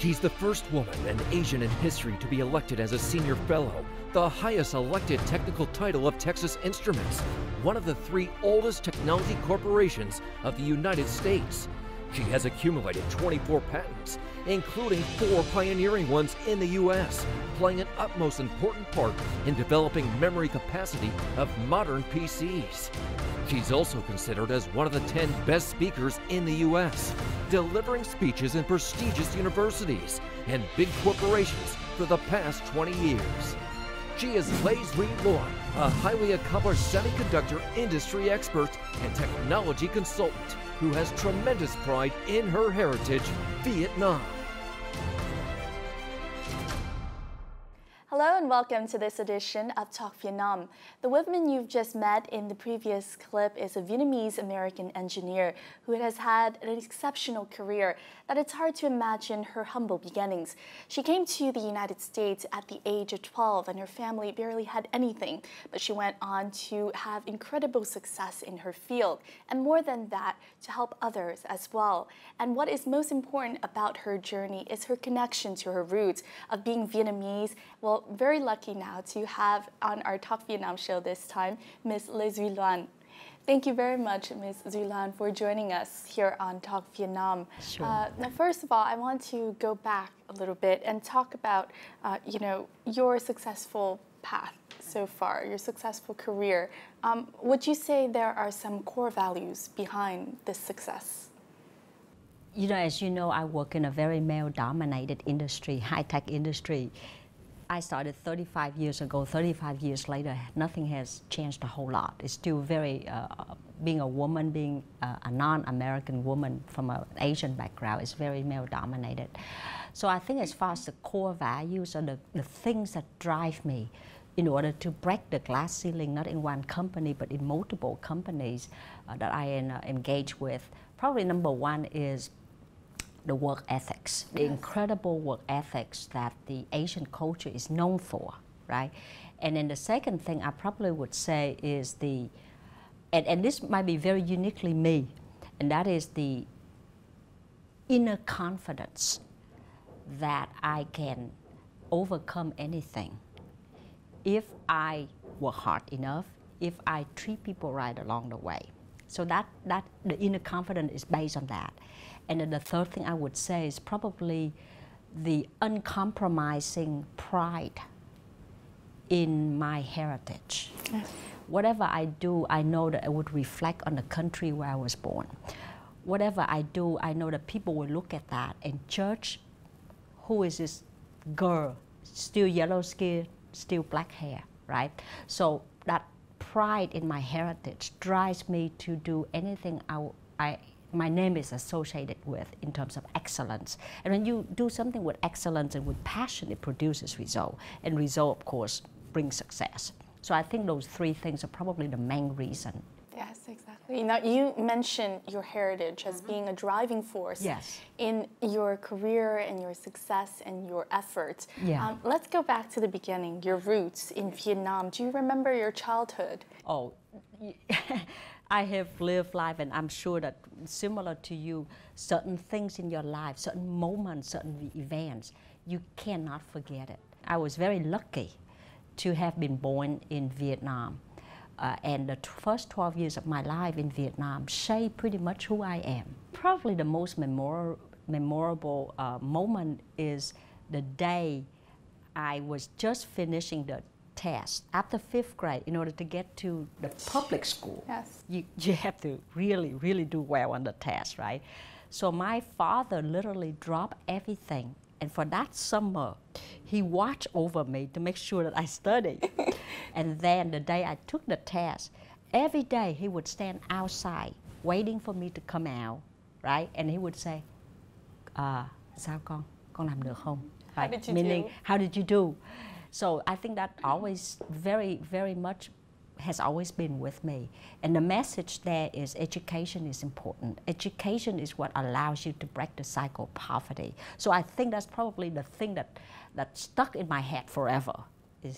She's the first woman and Asian in history to be elected as a senior fellow, the highest elected technical title of Texas Instruments, one of the 3 oldest technology corporations of the United States. She has accumulated 24 patents, including 4 pioneering ones in the U.S., playing an utmost important part in developing memory capacity of modern PCs. She's also considered as one of the 10 best speakers in the U.S., delivering speeches in prestigious universities and big corporations for the past 20 years. She is Duy Loan, a highly accomplished semiconductor industry expert and technology consultant who has tremendous pride in her heritage, Vietnam. Hello and welcome to this edition of Talk Vietnam. The woman you've just met in the previous clip is a Vietnamese American engineer who has had an exceptional career that it's hard to imagine her humble beginnings. She came to the United States at the age of 12 and her family barely had anything, but she went on to have incredible success in her field and more than that, to help others as well. And what is most important about her journey is her connection to her roots of being Vietnamese. Well, very lucky now to have on our Talk Vietnam show this time, Ms. Duy Loan. Thank you very much, Ms. Duy Loan, for joining us here on Talk Vietnam. Sure. Now, first of all, I want to go back a little bit and talk about, your successful path so far, your successful career. Would you say there are some core values behind this success? You know, as you know, I work in a very male-dominated industry, high-tech industry. I started 35 years ago. 35 years later, nothing has changed a whole lot. It's still very, being a woman, being a non-American woman from an Asian background is very male-dominated. So I think as far as the core values or the things that drive me in order to break the glass ceiling, not in one company, but in multiple companies that I engage with, probably number one is the work ethics, the incredible work ethics that the Asian culture is known for, right? And then the second thing I probably would say is and this might be very uniquely me, and that is the inner confidence that I can overcome anything if I work hard enough, if I treat people right along the way. So that the inner confidence is based on that. And then the third thing I would say is probably the uncompromising pride in my heritage. Yes. Whatever I do, I know that it would reflect on the country where I was born. Whatever I do, I know that people will look at that and judge who is this girl, still yellow skin, still black hair, right? So that pride in my heritage drives me to do anything my name is associated with in terms of excellence. And when you do something with excellence and with passion, it produces result. And result, of course, brings success. So I think those 3 things are probably the main reason. Yes, exactly. Now, you mentioned your heritage as being a driving force in your career and your success and your efforts. Yeah. Let's go back to the beginning, your roots in Vietnam. Do you remember your childhood? Oh, I have lived life, and I'm sure that similar to you, certain things in your life, certain moments, certain events, you cannot forget it. I was very lucky to have been born in Vietnam. And the first 12 years of my life in Vietnam shaped pretty much who I am. Probably the most memorable moment is the day I was just finishing the test. After 5th grade, in order to get to the public school, you have to really do well on the test, right? So my father literally dropped everything. And for that summer, he watched over me to make sure that I studied. And then the day I took the test, every day he would stand outside waiting for me to come out, right? And he would say, sao con làm được không? How did you Meaning, do? how did you do? So I think that always very much has always been with me. And the message there is education is important. Education is what allows you to break the cycle of poverty. So I think that's probably the thing that stuck in my head forever.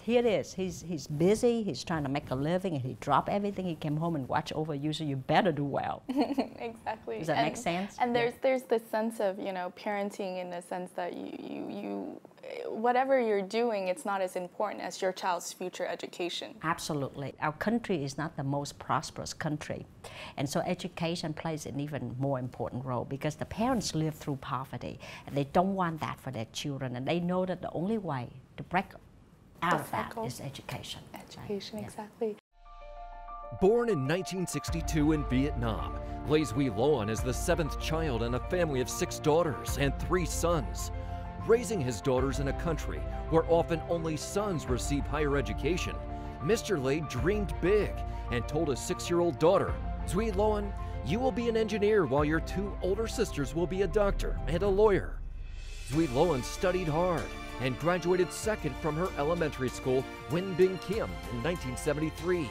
Here it is. He's busy. He's trying to make a living, and he dropped everything. He came home and watched over you, so you better do well. Exactly. Does that make sense? And there's this sense of, you know, parenting in the sense that you whatever you're doing, it's not as important as your child's future education. Absolutely. Our country is not the most prosperous country. And so education plays an even more important role because the parents live through poverty and they don't want that for their children. And they know that the only way to break out of that is education. Education, right? exactly. Born in 1962 in Vietnam, Duy Loan is the 7th child in a family of 6 daughters and 3 sons. Raising his daughters in a country where often only sons receive higher education, Mr. Lay dreamed big and told his 6-year-old daughter, Duy Loan, you will be an engineer while your 2 older sisters will be a doctor and a lawyer. Duy Loan studied hard and graduated 2nd from her elementary school, Win Binh Kim, in 1973.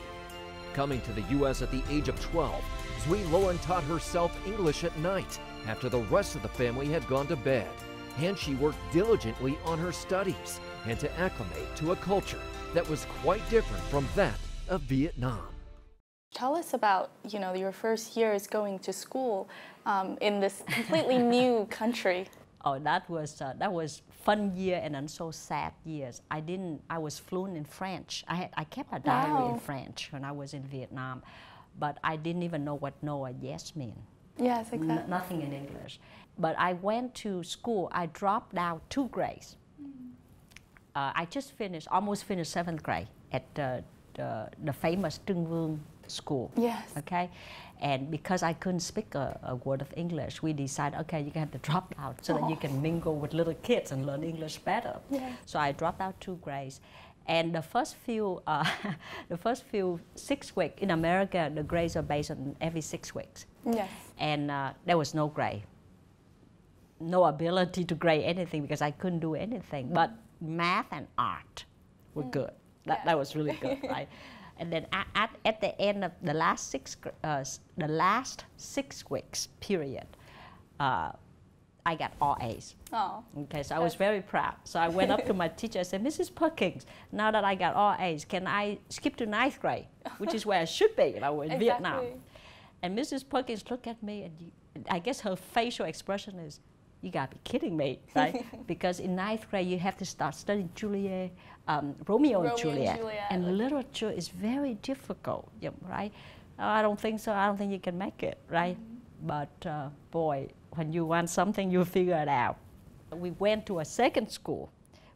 Coming to the U.S. at the age of 12, Duy Loan taught herself English at night after the rest of the family had gone to bed. And she worked diligently on her studies and to acclimate to a culture that was quite different from that of Vietnam. Tell us about, you know, your first years going to school in this completely new country. Oh, that was fun year and also sad years. I was fluent in French. I kept a diary in French when I was in Vietnam, but I didn't even know what no or yes mean. Yes, exactly. Nothing in English. But I went to school. I dropped out 2 grades. I just almost finished 7th grade at the famous Tương school. Yes. Okay, and because I couldn't speak a word of English, we decided, okay, you have to drop out so that you can mingle with little kids and learn English better. Yes. So I dropped out 2 grades. And the first few 6 weeks in America, the grades are based on every 6 weeks. Yes. And there was no grade, no ability to grade anything because I couldn't do anything. But math and art were good. That was really good, right? And then at the end of the last 6 weeks period, I got all A's. Oh. Okay, so I was very proud. So I went up to my teacher and said, Mrs. Perkins, now that I got all A's, can I skip to 9th grade, which is where I should be if I were in Vietnam? And Mrs. Perkins looked at me, and I guess her facial expression is, you gotta be kidding me, right? Because in 9th grade, you have to start studying Romeo and Juliet. And literature is very difficult, right? I don't think so. I don't think you can make it, right? But boy, when you want something, you figure it out. We went to a second school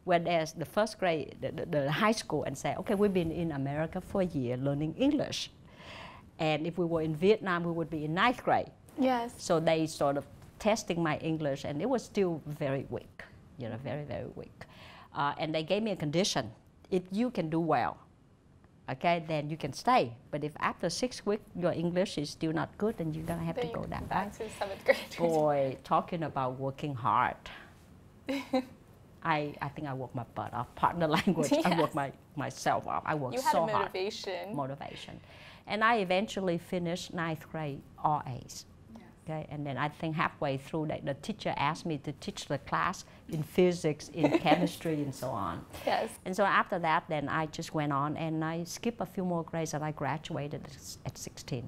where there's the 1st grade, the high school, and say, okay, we've been in America for a year learning English. And if we were in Vietnam, we would be in 9th grade. Yes. So they sort of testing my English, and it was still very weak, you know, very, very weak. And they gave me a condition. If you can do well, okay, then you can stay. But if after 6 weeks your English is still not good, then you're gonna have to go down. Back to 7th grade. Boy, talking about working hard. I think I worked my butt off. Pardon the language. Yes. I worked myself off. I worked so hard. You had motivation. Motivation. And I eventually finished 9th grade all A's. Okay, and then I think halfway through that, the teacher asked me to teach the class in physics, in chemistry, and so on. Yes. And so after that, then I just went on and I skipped a few more grades and I graduated at 16.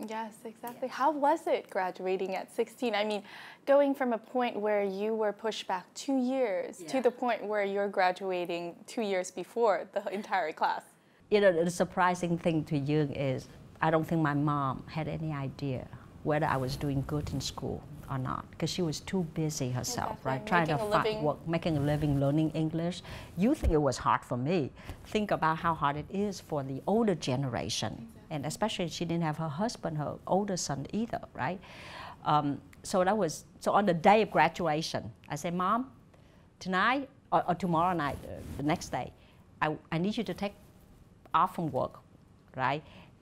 Yes, exactly. How was it graduating at 16? I mean, going from a point where you were pushed back 2 years to the point where you're graduating 2 years before the entire class. You know, the surprising thing to you is I don't think my mom had any idea whether I was doing good in school or not, because she was too busy herself, right? Trying to find work, making a living, learning English. You think it was hard for me. Think about how hard it is for the older generation. And especially she didn't have her husband, her older son either, right? So on the day of graduation, I said, Mom, tonight or tomorrow night, the next day, I need you to take off from work, right?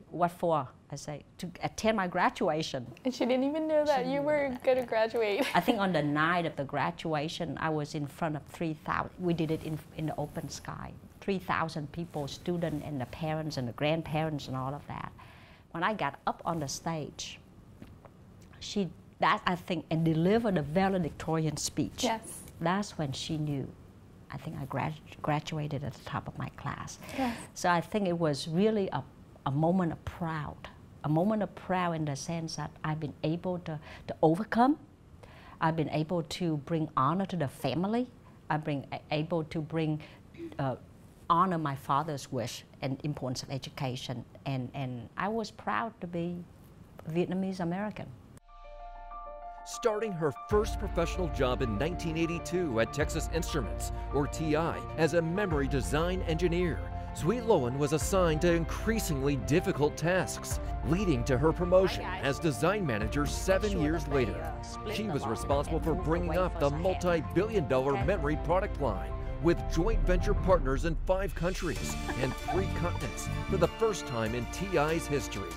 What for? I say, to attend my graduation. And she didn't even know that you were going to graduate. I think on the night of the graduation, I was in front of 3,000. We did it in the open sky. 3,000 people, students and the parents and the grandparents and all of that. When I got up on the stage, I think, and delivered a valedictorian speech. Yes. That's when she knew I think I graduated at the top of my class. Yes. So I think it was really a moment of proud. A moment of proud in the sense that I've been able to overcome. I've been able to bring honor to the family. I've been able to bring honor my father's wish and importance of education. And I was proud to be Vietnamese American. Starting her first professional job in 1982 at Texas Instruments, or TI, as a memory design engineer, Duy Loan was assigned to increasingly difficult tasks, leading to her promotion as design manager 7 years later. She was responsible for bringing up the multi-billion-dollar memory product line with joint venture partners in 5 countries and 3 continents for the first time in TI's history.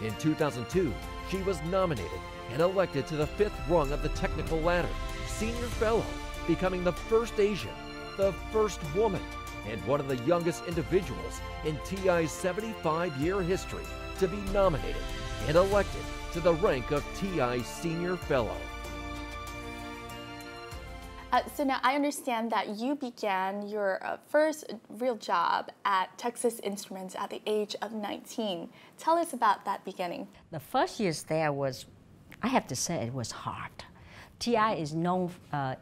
In 2002, she was nominated and elected to the 5th rung of the technical ladder, Senior Fellow, becoming the first Asian, the first woman, and one of the youngest individuals in TI's 75-year history to be nominated and elected to the rank of TI Senior Fellow. So now I understand that you began your first real job at Texas Instruments at the age of 19. Tell us about that beginning. The first years there was, I have to say, it was hard. TI is known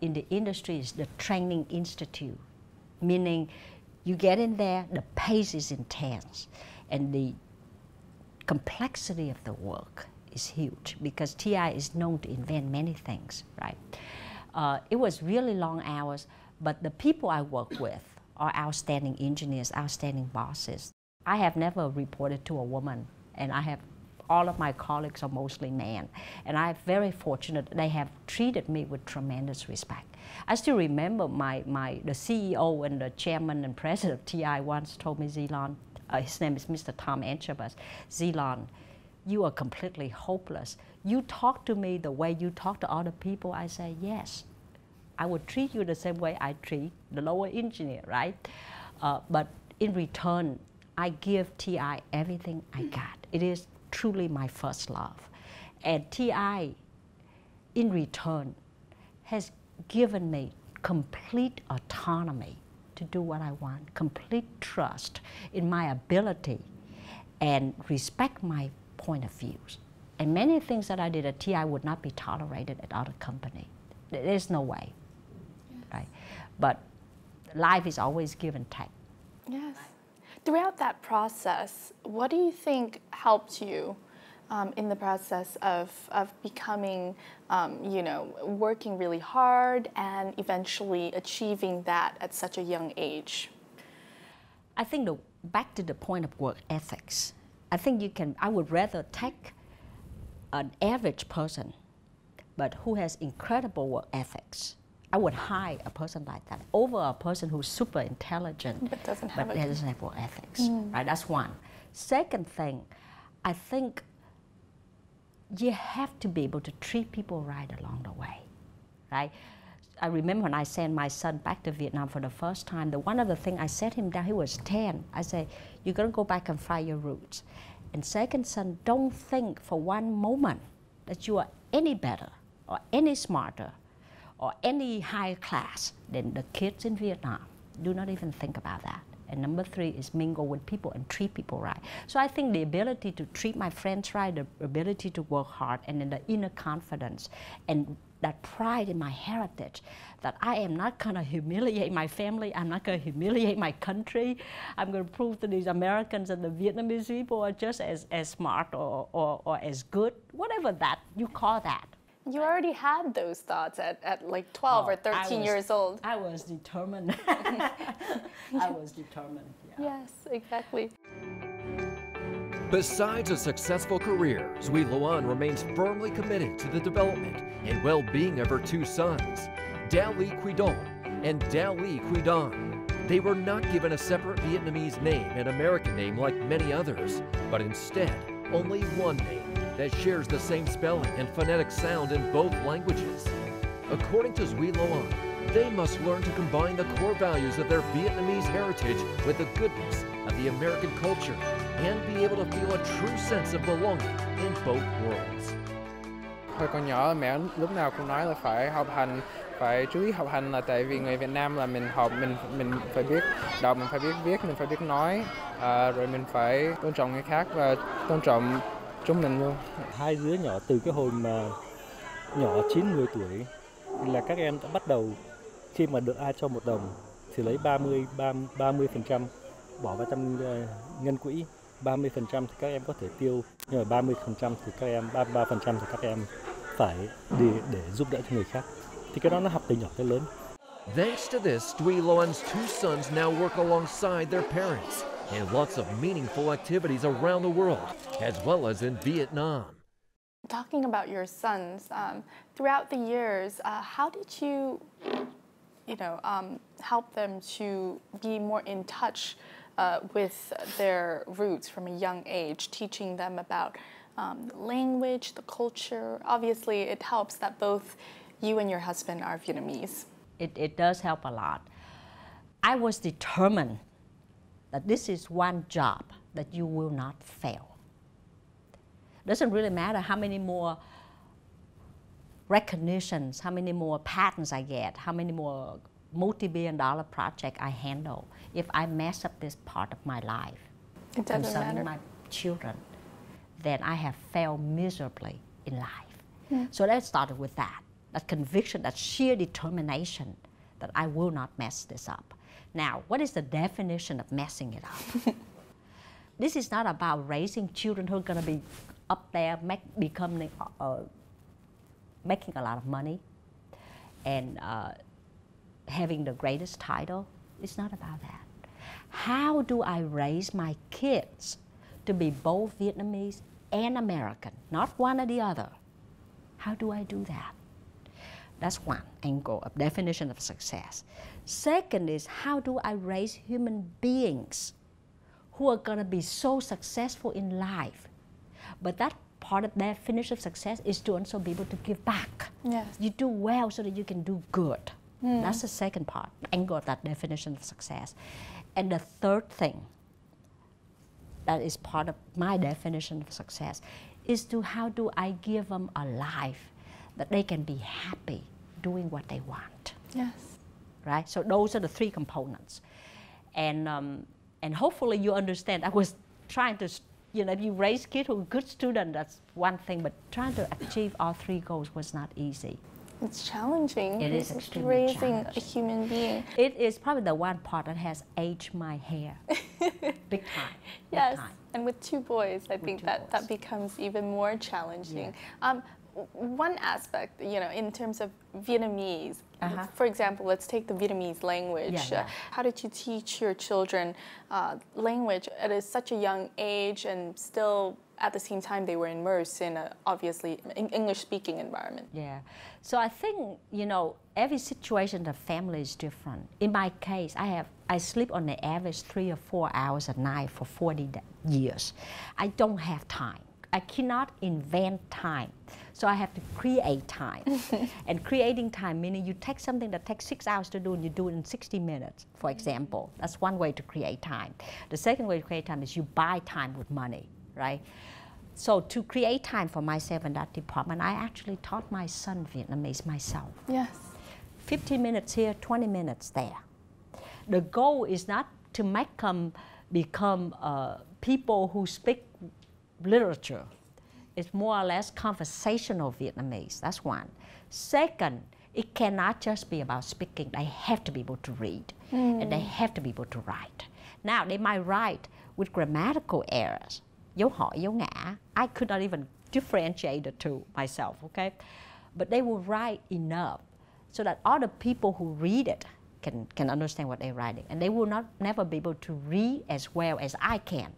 in the industry as the training institute, meaning you get in there, the pace is intense, and the complexity of the work is huge because TI is known to invent many things, right? It was really long hours, but the people I work with are outstanding engineers, outstanding bosses. I have never reported to a woman, and all of my colleagues are mostly men, and I'm very fortunate they have treated me with tremendous respect. I still remember the CEO and the chairman and president of TI once told me, Duy Loan, his name is Mr. Tom Enchabas, Duy Loan, you are completely hopeless. You talk to me the way you talk to other people. I say, yes, I would treat you the same way I treat the lower engineer, right? But in return, I give TI everything I got. It is truly my first love. And TI, in return, has given me complete autonomy to do what I want, complete trust in my ability, and respect my point of views. And many things that I did at TI would not be tolerated at other company. There's no way, right? But life is always give and take. Yes. Throughout that process, what do you think helped you in the process of becoming, working really hard and eventually achieving that at such a young age? I think back to the point of work ethics. I would rather take an average person, but who has incredible work ethics. I would hire a person like that over a person who's super intelligent but doesn't have work ethics. Right? That's one. Second thing, I think you have to be able to treat people right along the way, right? I remember when I sent my son back to Vietnam for the first time, one of the things I set him down, he was 10. I said, you're going to go back and find your roots. And second, son, don't think for one moment that you are any better or any smarter or any higher class than the kids in Vietnam. Do not even think about that. And number 3 is mingle with people and treat people right. So I think the ability to treat my friends right, the ability to work hard, and then the inner confidence and that pride in my heritage, that I am not going to humiliate my family, I'm not going to humiliate my country, I'm going to prove to these Americans and the Vietnamese people are just as smart or as good, whatever that you call that. You already had those thoughts at like 12 or 13 years old. I was determined. I was determined, yeah. Yes, exactly. Besides a successful career, Duy Loan remains firmly committed to the development and well-being of her 2 sons, Duy Loan and Duy Loan. They were not given a separate Vietnamese name and American name like many others, but instead only one name that shares the same spelling and phonetic sound in both languages. According to Duy Loan, they must learn to combine the core values of their Vietnamese heritage with the goodness of the American culture and be able to feel a true sense of belonging in both worlds. Hồi còn nhỏ mẹ lúc nào cũng nói là phải học hành phải chú ý học hành là tại vì người Việt Nam là mình học mình phải biết đọc, mình phải biết viết, mình phải biết nói, rồi mình phải tôn trọng người khác và tôn trọng chúng mình luôn. Hai đứa nhỏ từ cái hồi mà nhỏ 9-10 tuổi là các em đã bắt đầu, khi mà được ai cho 1 đồng thì lấy 30% bỏ vào trong ngân quỹ, 30% thì các em có thể tiêu, nhưng mà 30% thì các em 33% thì các em phải đi để giúp đỡ cho người khác. Thì cái đó nó học từ nhỏ tới lớn. Thanks to this, Duy Loan's 2 sons now work alongside their parents in lots of meaningful activities around the world, as well as in Vietnam. Talking about your sons, throughout the years, how did you help them to be more in touch with their roots from a young age, teaching them about language, the culture? Obviously, it helps that both you and your husband are Vietnamese. It does help a lot. I was determined that this is one job that you will not fail. Doesn't really matter how many more recognitions, how many more patents I get, how many more multi-billion-dollar projects I handle. If I mess up this part of my life concerning my children, then I have failed miserably in life. So let's start with that conviction, that sheer determination that I will not mess this up. Now, what is the definition of messing it up? This is not about raising children who are going to be up there making a lot of money and having the greatest title. It's not about that. How do I raise my kids to be both Vietnamese and American, not one or the other? How do I do that? That's one angle of definition of success. Second is, how do I raise human beings who are going to be so successful in life? But that part of definition of success is to also be able to give back. Yes. You do well so that you can do good. That's the second part, angle of that definition of success. And the third thing that is part of my definition of success is to how do I give them a life that they can be happy doing what they want. Yes. Right? So those are the 3 components. And hopefully you understand. I was trying to, if you raise kids who are good students, that's one thing, but trying to achieve all 3 goals was not easy. It's challenging. It is extremely raising challenging. a human being. It is probably the one part that has aged my hair. Big time. Yes, Big time. and with 2 boys, I think that becomes even more challenging. Yeah. One aspect, in terms of Vietnamese, for example, let's take the Vietnamese language. How did you teach your children language at such a young age, and still at the same time they were immersed in a obviously English-speaking environment? Yeah, so I think every situation in the family is different. In my case, I sleep on the average 3 or 4 hours a night for 40 years. I don't have time. I cannot invent time. So I have to create time. And creating time, meaning you take something that takes 6 hours to do and you do it in 60 minutes, for example. That's one way to create time. The second way to create time is you buy time with money, right? So to create time for myself in that department, I actually taught my son Vietnamese myself. Yes. 15 minutes here, 20 minutes there. The goal is not to make them become people who speak literature. It's more or less conversational Vietnamese. That's one. Second, it cannot just be about speaking. They have to be able to read, and they have to be able to write. Now, they might write with grammatical errors. Dấu hỏi, dấu ngã. I could not even differentiate the two myself, okay? But they will write enough so that other people who read it can understand what they're writing. And they will never be able to read as well as I can.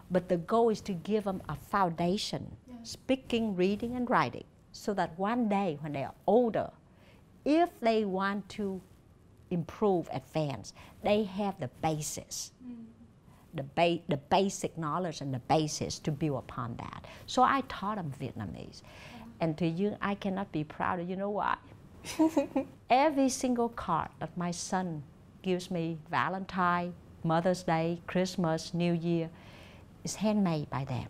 But the goal is to give them a foundation, speaking, reading, and writing, so that one day when they are older, if they want to improve, advance, they have the basis, the basic knowledge and the basis to build upon that. So I taught them Vietnamese. And to you, I cannot be prouder. You know why? Every single card that my son gives me, Valentine, Mother's Day, Christmas, New Year, is handmade by them.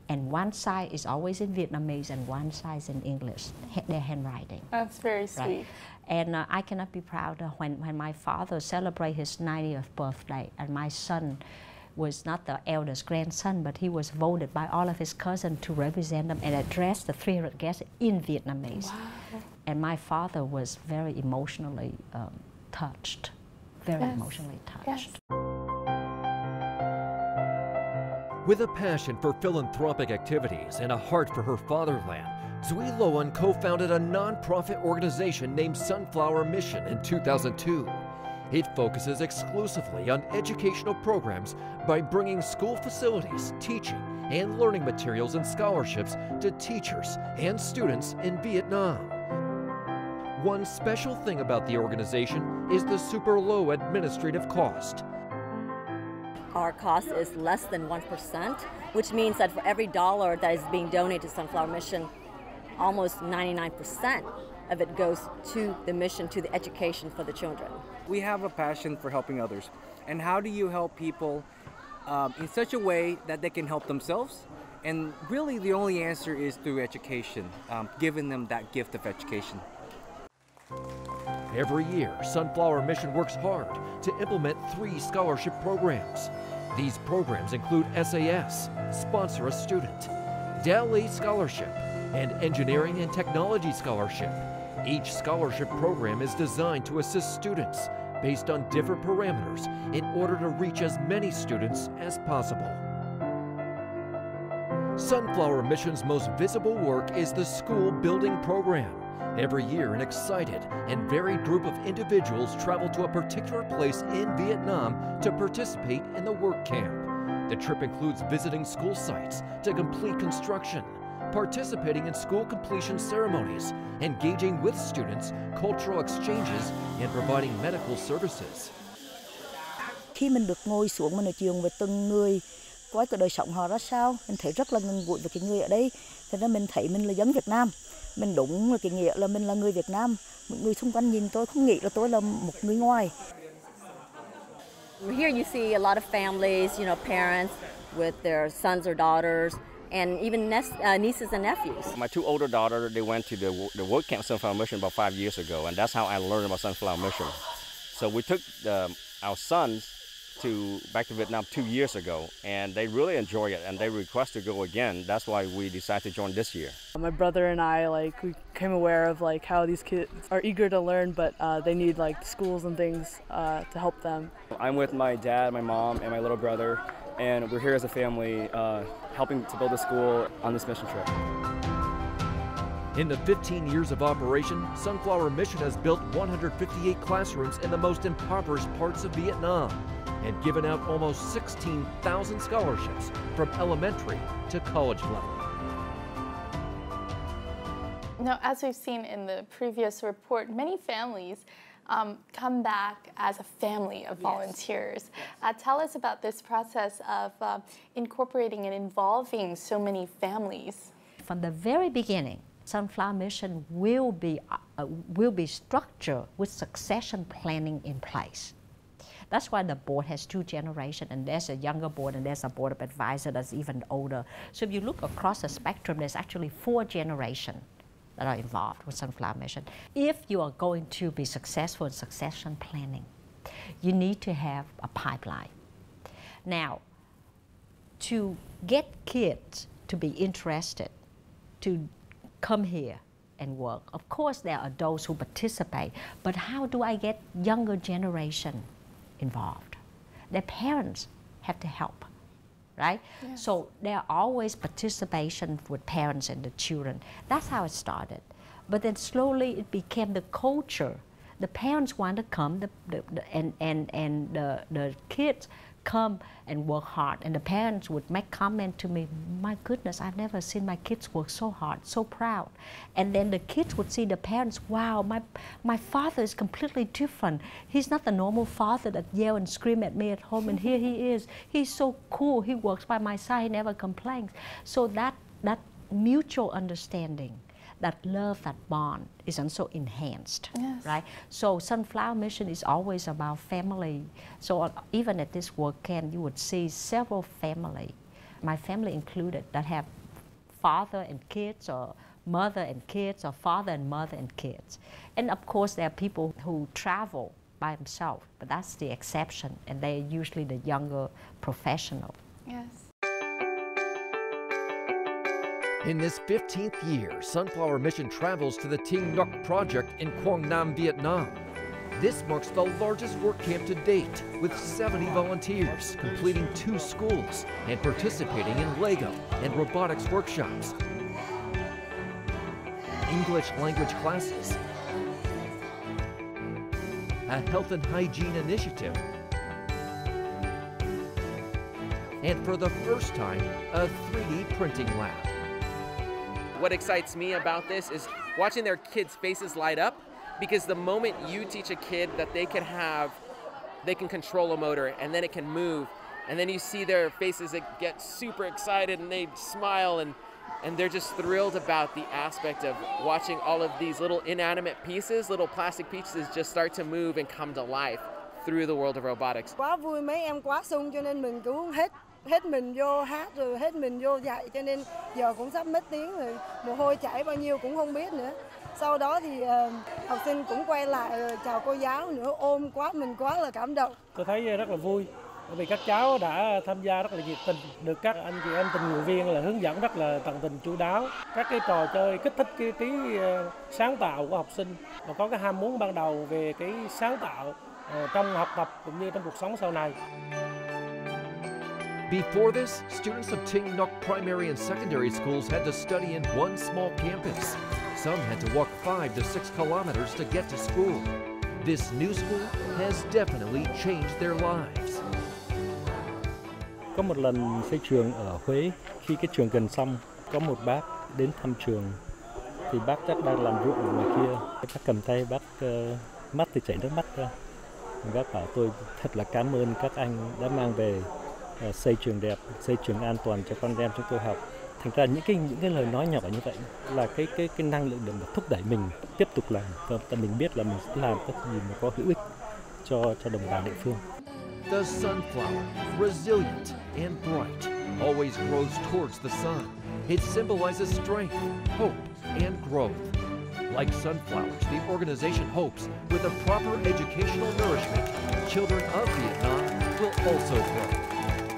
And one side is always in Vietnamese and one side is in English, their handwriting. That's very sweet. Right? And I cannot be prouder when my father celebrated his 90th birthday, and my son was not the eldest grandson, but he was voted by all of his cousins to represent them and address the 300 guests in Vietnamese. Wow. And my father was very emotionally touched, very emotionally touched. Yes. With a passion for philanthropic activities and a heart for her fatherland, Duy Loan co-founded a non-profit organization named Sunflower Mission in 2002. It focuses exclusively on educational programs by bringing school facilities, teaching, and learning materials and scholarships to teachers and students in Vietnam. One special thing about the organization is the super low administrative cost. Our cost is less than 1%, which means that for every dollar that is being donated to Sunflower Mission, almost 99% of it goes to the mission, to the education for the children. We have a passion for helping others. And how do you help people in such a way that they can help themselves? And really the only answer is through education, giving them that gift of education. Every year, Sunflower Mission works hard to implement 3 scholarship programs. These programs include SAS, Sponsor a Student, DALE Scholarship, and Engineering and Technology Scholarship. Each scholarship program is designed to assist students based on different parameters in order to reach as many students as possible. Sunflower Mission's most visible work is the school building program. Every year, an excited and varied group of individuals travel to a particular place in Vietnam to participate in the work camp. The trip includes visiting school sites to complete construction, participating in school completion ceremonies, engaging with students, cultural exchanges, and providing medical services. Khi mình được ngồi xuống mà nói chuyện với từng người, coi cái đời sống họ ra sao, mình thấy rất là gần gũi với cái người ở đây. Thế nên mình thấy mình là dân Việt Nam. Mình đúng là cái nghĩa là mình là người Việt Nam. Mọi người xung quanh nhìn tôi không nghĩ là tôi là một người ngoài. Here you see a lot of families, parents with their sons or daughters, and even nieces and nephews. My 2 older daughters, they went to the work camp Sunflower Mission about 5 years ago, and that's how I learned about Sunflower Mission. So we took our sons back to Vietnam 2 years ago, and they really enjoy it, and they request to go again. That's why we decided to join this year. My brother and I, we became aware of how these kids are eager to learn, but they need schools and things to help them. I'm with my dad, my mom, and my little brother, and we're here as a family helping to build a school on this mission trip. In the 15 years of operation, Sunflower Mission has built 158 classrooms in the most impoverished parts of Vietnam and given out almost 16,000 scholarships from elementary to college level. Now, as we've seen in the previous report, many families come back as a family of volunteers. Tell us about this process of incorporating and involving so many families. From the very beginning, Sunflower Mission will be structured with succession planning in place. That's why the board has 2 generations, and there's a younger board and there's a board of advisors that's even older. So if you look across the spectrum, there's actually 4 generations that are involved with Sunflower Mission. If you are going to be successful in succession planning, you need to have a pipeline. Now, to get kids to be interested, to come here and work, of course there are those who participate, but how do I get younger generation involved? Their parents have to help, right? Yes. So there are always participation with parents and the children. That's how it started. But then slowly it became the culture. The parents want to come, and the kids come and work hard. And the parents would make comment to me, my goodness, I've never seen my kids work so hard, so proud. And then the kids would see the parents, wow, my father is completely different. He's not the normal father that yell and scream at me at home, and here he is. He's so cool, he works by my side, he never complains. So that mutual understanding, that love, that bond is also enhanced, yes. Right? So Sunflower Mission is always about family. So even at this work camp, you would see several families my family included, that have father and kids, or mother and kids, or father and mother and kids. And of course, there are people who travel by themselves, but that's the exception, and they're usually the younger professional. Yes. In this 15th year, Sunflower Mission travels to the Tiên Nhất project in Quang Nam, Vietnam. This marks the largest work camp to date, with 70 volunteers completing 2 schools and participating in Lego and robotics workshops, English language classes, a health and hygiene initiative, and for the first time, a 3D printing lab. What excites me about this is watching their kids' faces light up, because the moment you teach a kid that they can control a motor and then it can move, and then you see their faces that get super excited and they smile and they're just thrilled about the aspect of watching all of these little inanimate pieces, little plastic pieces just start to move and come to life through the world of robotics. Quá vui, mấy em quá sung cho nên mình cũng hết mình vô hát rồi hết mình vô dạy, cho nên giờ cũng sắp mất tiếng rồi, mồ hôi chảy bao nhiêu cũng không biết nữa. Sau đó thì học sinh cũng quay lại rồi chào cô giáo nữa, ôm quá mình quá là cảm động. Tôi thấy rất là vui, bởi vì các cháu đã tham gia rất là nhiệt tình, được các anh chị em tình nguyện viên là hướng dẫn rất là tận tình chu đáo. Các cái trò chơi kích thích cái trí sáng tạo của học sinh và có cái ham muốn ban đầu về cái sáng tạo trong học tập cũng như trong cuộc sống sau này. Before this, students of Tiên Nhất primary and secondary schools had to study in one small campus. Some had to walk 5 to 6 kilometers to get to school. This new school has definitely changed their lives. Có một lần xây trường ở Huế, khi cái trường gần xong, có một bác đến thăm trường, thì bác chắc đang làm ruộng ở ngoài kia. Bác cầm tay, bác mắt thì chảy nước mắt ra. Bác bảo tôi thật là cảm ơn các anh đã mang về xây trường đẹp, xây trường an toàn cho con em chúng tôi học. Thành ra những cái lời nói nhỏ như vậy là cái năng lượng để mà thúc đẩy mình tiếp tục làm, và mình biết là mình sẽ làm cái gì mà có hữu ích cho đồng bào địa phương. The sunflower, resilient and bright, always grows towards the sun. It symbolizes strength, hope, and growth. Like sunflowers, the organization hopes with a proper educational nourishment, children of Vietnam will also grow.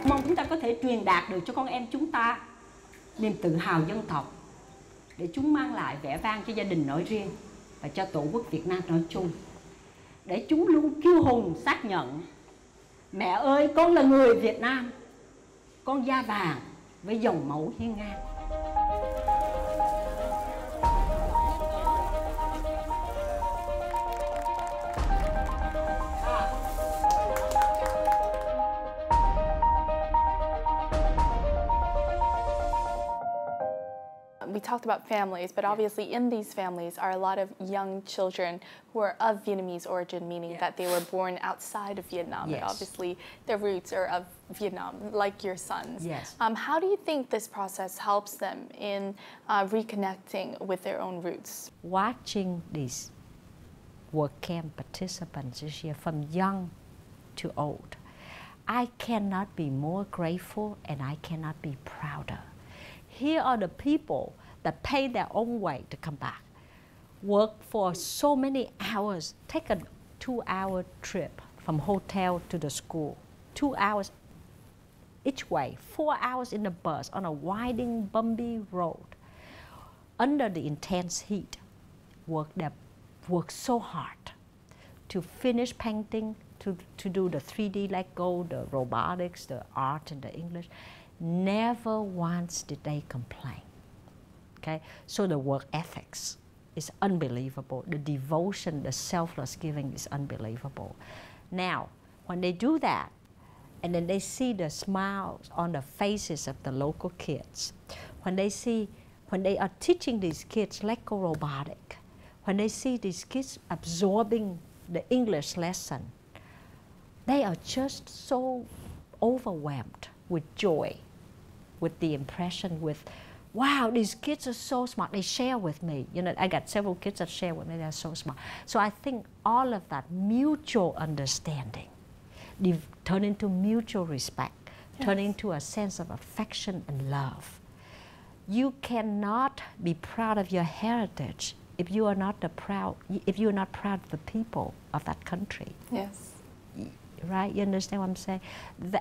Mong chúng ta có thể truyền đạt được cho con em chúng ta niềm tự hào dân tộc, để chúng mang lại vẻ vang cho gia đình nói riêng và cho Tổ quốc Việt Nam nói chung. Để chúng luôn kiêu hùng xác nhận: mẹ ơi, con là người Việt Nam, con da vàng với dòng máu hiên ngang. We talked about families, but obviously in these families are a lot of young children who are of Vietnamese origin, meaning that they were born outside of Vietnam, but obviously their roots are of Vietnam, like your sons. How do you think this process helps them in reconnecting with their own roots? Watching these work camp participants this year, from young to old, I cannot be more grateful and I cannot be prouder. Here are the people that pay their own way to come back, work for so many hours, take a 2-hour trip from hotel to the school, 2 hours each way, 4 hours in the bus on a winding, bumpy road, under the intense heat, work so hard to finish painting, to do the 3D Lego, the robotics, the art and the English. Never once did they complain. Okay, so the work ethics is unbelievable. The devotion, the selfless giving is unbelievable. Now, when they do that, and then they see the smiles on the faces of the local kids, when they are teaching these kids Lego robotic, when they see these kids absorbing the English lesson, they are just so overwhelmed with joy, with the impression, with, wow, these kids are so smart. They share with me. You know, I got several kids that share with me. They're so smart. So I think all of that mutual understanding turn into mutual respect, turn into a sense of affection and love. You cannot be proud of your heritage if you are not proud of the people of that country. Yes. Right? You understand what I'm saying?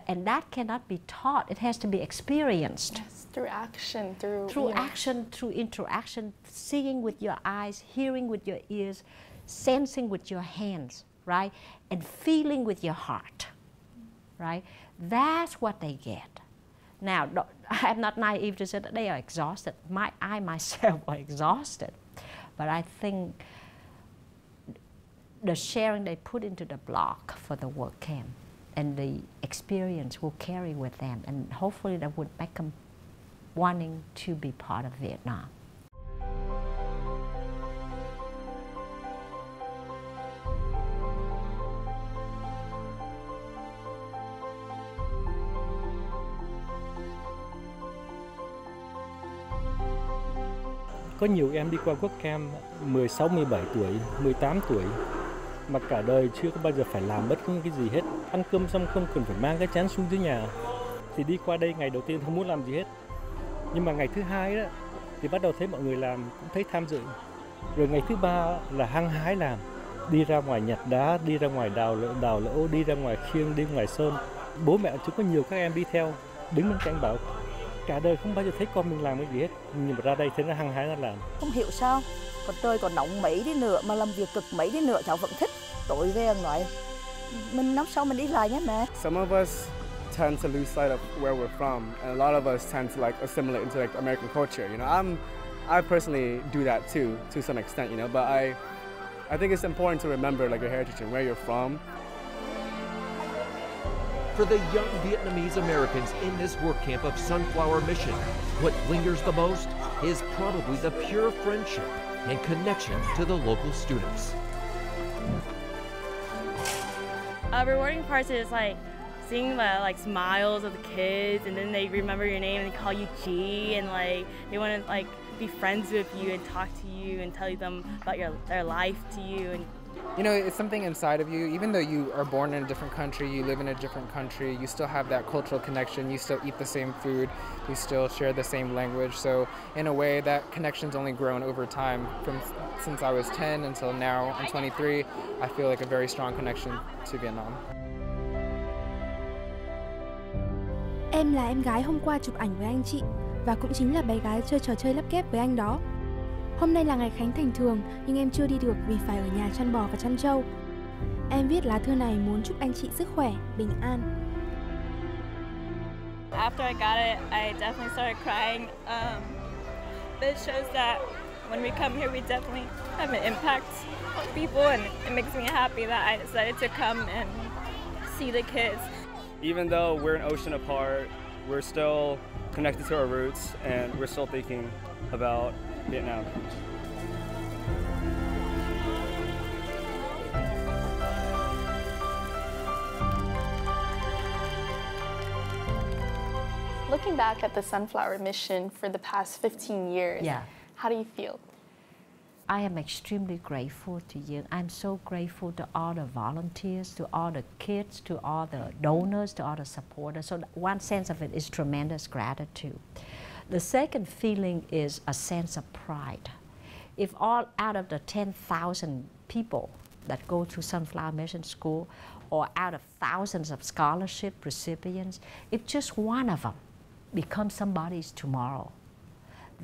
And that cannot be taught. It has to be experienced. Yes, through action, through action, through interaction, seeing with your eyes, hearing with your ears, sensing with your hands, right? And feeling with your heart, right? That's what they get. Now, I'm not naive to say that they are exhausted. I myself are exhausted. But I think the sharing they put into the blog for the work camp and the experience will carry with them, and hopefully that would make them wanting to be part of Vietnam. Có nhiều em đi qua work camp 16, 17 tuổi, 18 tuổi mà cả đời chưa có bao giờ phải làm bất cứ cái gì hết. Ăn cơm xong không cần phải mang cái chén xuống dưới nhà. Thì đi qua đây ngày đầu tiên không muốn làm gì hết. Nhưng mà ngày thứ hai đó thì bắt đầu thấy mọi người làm, cũng thấy tham dự. Rồi ngày thứ ba là hăng hái làm. Đi ra ngoài nhặt đá, đi ra ngoài đào lỗ, đi ra ngoài khiêng, đi ngoài sơn. Bố mẹ chúng có nhiều các em đi theo, đứng bên cạnh bảo cả đời không bao giờ thấy con mình làm cái gì hết, nhưng mà ra đây thấy nó hăng hái nó làm. Không hiểu sao, còn trời còn nóng mấy đi nữa mà làm việc cực mấy đi nữa cháu vẫn thích. Tối về nói mình năm sau mình đi lại nhé mẹ. Some of us tend to lose sight of where we're from, and a lot of us tend to like assimilate into like American culture. You know, I personally do that too, to some extent. You know, but I think it's important to remember like your heritage and where you're from. For the young Vietnamese Americans in this work camp of Sunflower Mission, what lingers the most is probably the pure friendship and connection to the local students. Rewarding parts is like seeing the like smiles of the kids, and then they remember your name and they call you G, and like they want to like be friends with you and talk to you and tell them about their life to you. And you know, it's something inside of you. Even though you are born in a different country, you live in a different country, you still have that cultural connection, you still eat the same food, you still share the same language. So in a way, that connection's only grown over time. Since I was 10 until now I'm 23, I feel like a very strong connection to Vietnam. Em là em gái hôm qua chụp ảnh với anh chị, và cũng chính là bé gái chơi trò chơi lắp ghép với anh đó. Hôm nay là ngày khánh thành thường, nhưng em chưa đi được vì phải ở nhà chăn bò và chăn trâu. Em viết lá thư này muốn chúc anh chị sức khỏe, bình an. After I got it, I definitely started crying. This shows that when we come here, we definitely have an impact on people, and it makes me happy that I decided to come and see the kids. Even though we're an ocean apart, we're still connected to our roots, and we're still thinking about Vietnam. Looking back at the Sunflower Mission for the past 15 years, how do you feel? I am extremely grateful to you. I'm so grateful to all the volunteers, to all the kids, to all the donors, to all the supporters. So one sense of it is tremendous gratitude. The second feeling is a sense of pride. If all out of the 10,000 people that go to Sunflower Mission School, or out of thousands of scholarship recipients, if just one of them becomes somebody's tomorrow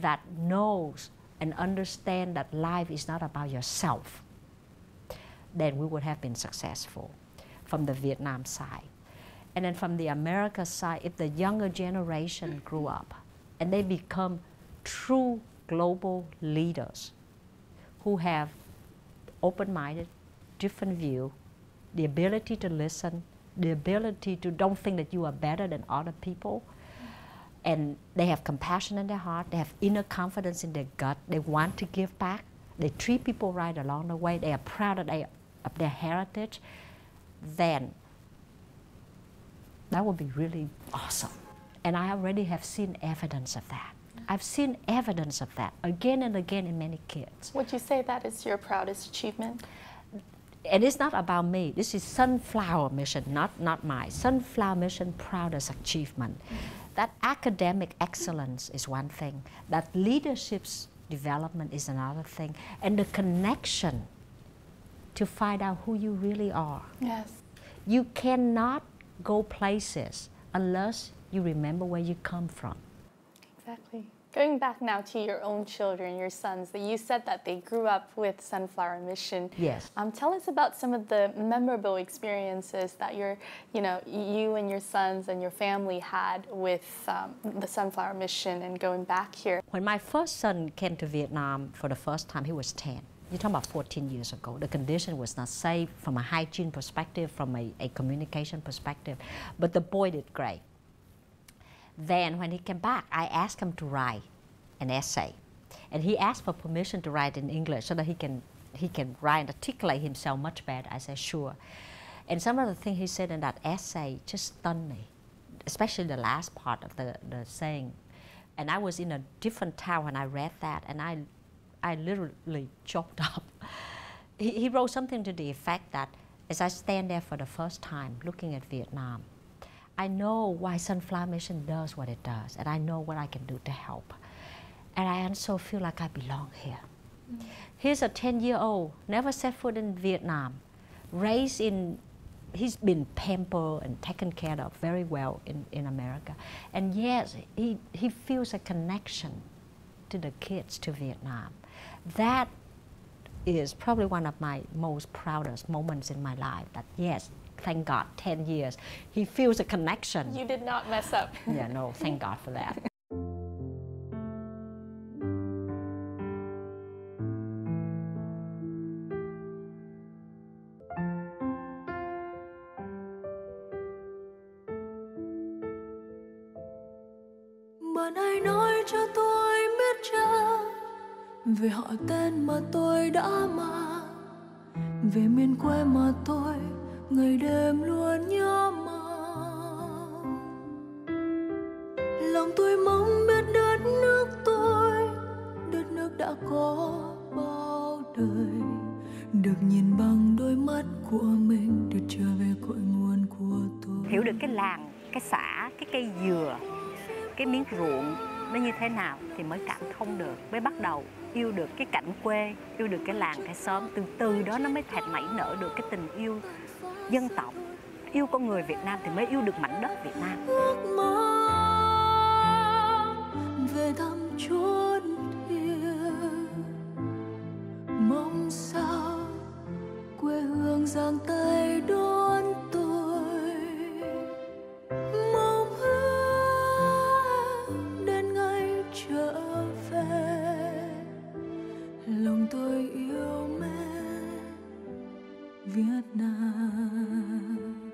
that knows and understand that life is not about yourself, then we would have been successful from the Vietnam side. And then from the America side, if the younger generation grew up and they become true global leaders who have open-minded, different view, the ability to listen, the ability to don't think that you are better than other people, and they have compassion in their heart, they have inner confidence in their gut, they want to give back, they treat people right along the way, they are proud of their heritage, then that would be really awesome. And I already have seen evidence of that. I've seen evidence of that again and again in many kids. Would you say that is your proudest achievement? And it's not about me. This is Sunflower Mission, not my. Sunflower Mission proudest achievement. That academic excellence is one thing. That leadership's development is another thing. And the connection to find out who you really are. Yes. You cannot go places unless you remember where you come from. Exactly. Going back now to your own children, your sons, that you said that they grew up with Sunflower Mission. Yes. Tell us about some of the memorable experiences that you and your sons and your family had with the Sunflower Mission and going back here. When my first son came to Vietnam for the first time, he was 10. You're talking about 14 years ago. The condition was not safe from a hygiene perspective, from a communication perspective, but the boy did great. Then when he came back, I asked him to write an essay. And he asked for permission to write in English so that he can write and articulate himself much better. I said, sure. And some of the things he said in that essay just stunned me, especially the last part of the saying. And I was in a different town when I read that, and I literally choked up. He wrote something to the effect that as I stand there for the first time looking at Vietnam, I know why Sunflower Mission does what it does, and I know what I can do to help. And I also feel like I belong here. He's a 10-year-old, never set foot in Vietnam, raised in, he's been pampered and taken care of very well in America. And yes, he feels a connection to the kids, to Vietnam. That is probably one of my most proudest moments in my life, that yes, thank God, 10 years, he feels a connection. You did not mess up. Yeah, no, thank God for that. Bạn hãy nói cho tôi biết chăng về họ tên mà tôi đã mang, về miền quê mà tôi ngày đêm luôn nhớ mong. Lòng tôi mong biết đất nước tôi, đất nước đã có bao đời, được nhìn bằng đôi mắt của mình, được trở về cội nguồn của tôi. Hiểu được cái làng, cái xã, cái cây dừa, cái miếng ruộng nó như thế nào thì mới cảm thông được, mới bắt đầu yêu được cái cảnh quê, yêu được cái làng, cái xóm. Từ đó nó mới nảy nở được cái tình yêu dân tộc, yêu con người Việt Nam thì mới yêu được mảnh đất Việt Nam. Ước mơ về thăm chốn thiêng, mong sao quê hương giang tay đón tôi, mong ước đến ngày trở về, lòng tôi yêu mến Việt Nam.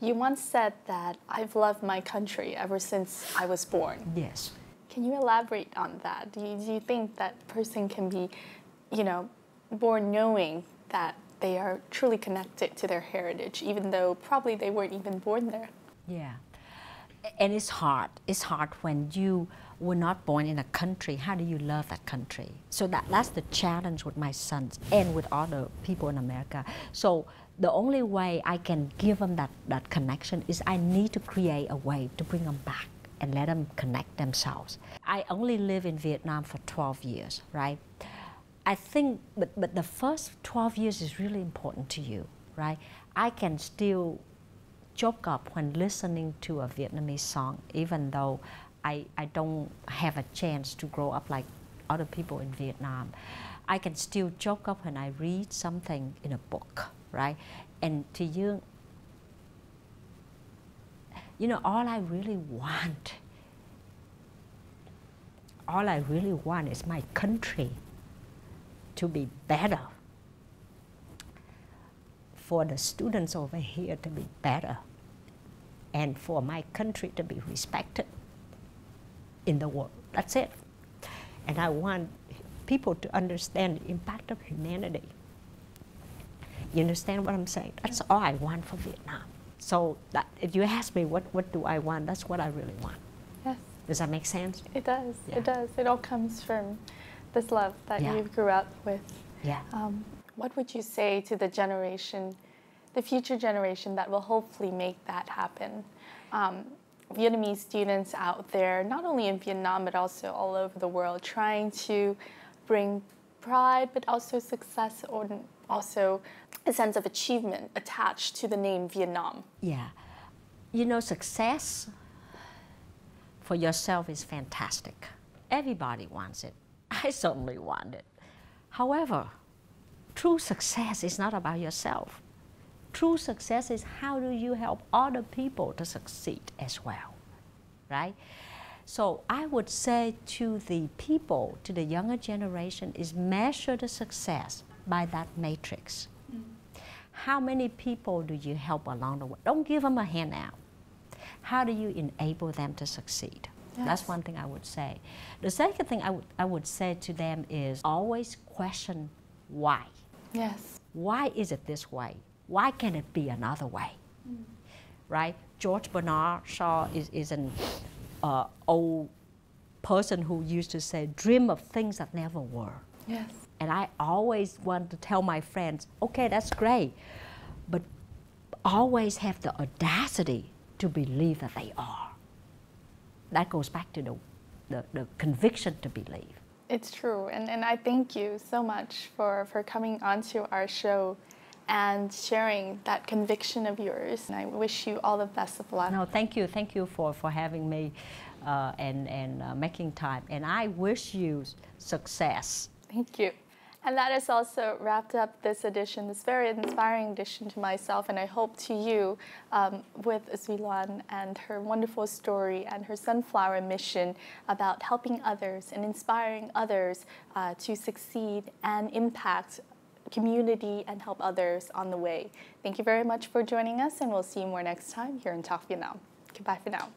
You once said that I've loved my country ever since I was born. Yes. Can you elaborate on that? Do you think that person can be, born knowing that they are truly connected to their heritage, even though probably they weren't even born there? Yeah. And it's hard. It's hard when you were not born in a country. How do you love that country? So that's the challenge with my sons and with other people in America. So the only way I can give them that connection is I need to create a way to bring them back and let them connect themselves. I only live in Vietnam for 12 years, right? I think, but the first 12 years is really important to you, right? I can still choke up when listening to a Vietnamese song, even though I don't have a chance to grow up like other people in Vietnam. I can still choke up when I read something in a book, right? And to you, all I really want is my country to be better, for the students over here to be better, and for my country to be respected in the world. That's it. And I want people to understand the impact of humanity. You understand what I'm saying? That's all I want for Vietnam. So if you ask me what do I want, that's what I really want. Yes. Does that make sense? It does. Yeah. It does. It all comes from this love that you grew up with. Yeah. what would you say to the generation, the future generation that will hopefully make that happen? Vietnamese students out there, not only in Vietnam, but also all over the world, trying to bring pride, but also success, or also a sense of achievement attached to the name Vietnam. Yeah. You know, success for yourself is fantastic. Everybody wants it. I certainly want it. However, true success is not about yourself. True success is how do you help other people to succeed as well, right? So I would say to the people, to the younger generation, is measure the success by that matrix. How many people do you help along the way? Don't give them a handout. How do you enable them to succeed? Yes. That's one thing I would say. The second thing I would say to them is always question why. Yes. Why is it this way? Why can't it be another way? Right? George Bernard Shaw is an old person who used to say, dream of things that never were. Yes. And I always want to tell my friends, okay, that's great, but always have the audacity to believe that they are. That goes back to the conviction to believe. It's true, and I thank you so much for coming onto our show and sharing that conviction of yours. And I wish you all the best of luck. No, thank you for having me and making time. And I wish you success. Thank you. And that has also wrapped up this edition, this very inspiring edition to myself, and I hope to you, with Duy Loan and her wonderful story and her sunflower mission about helping others and inspiring others to succeed and impact community and help others on the way. Thank you very much for joining us, and we'll see you more next time here in Talk Vietnam. Goodbye for now.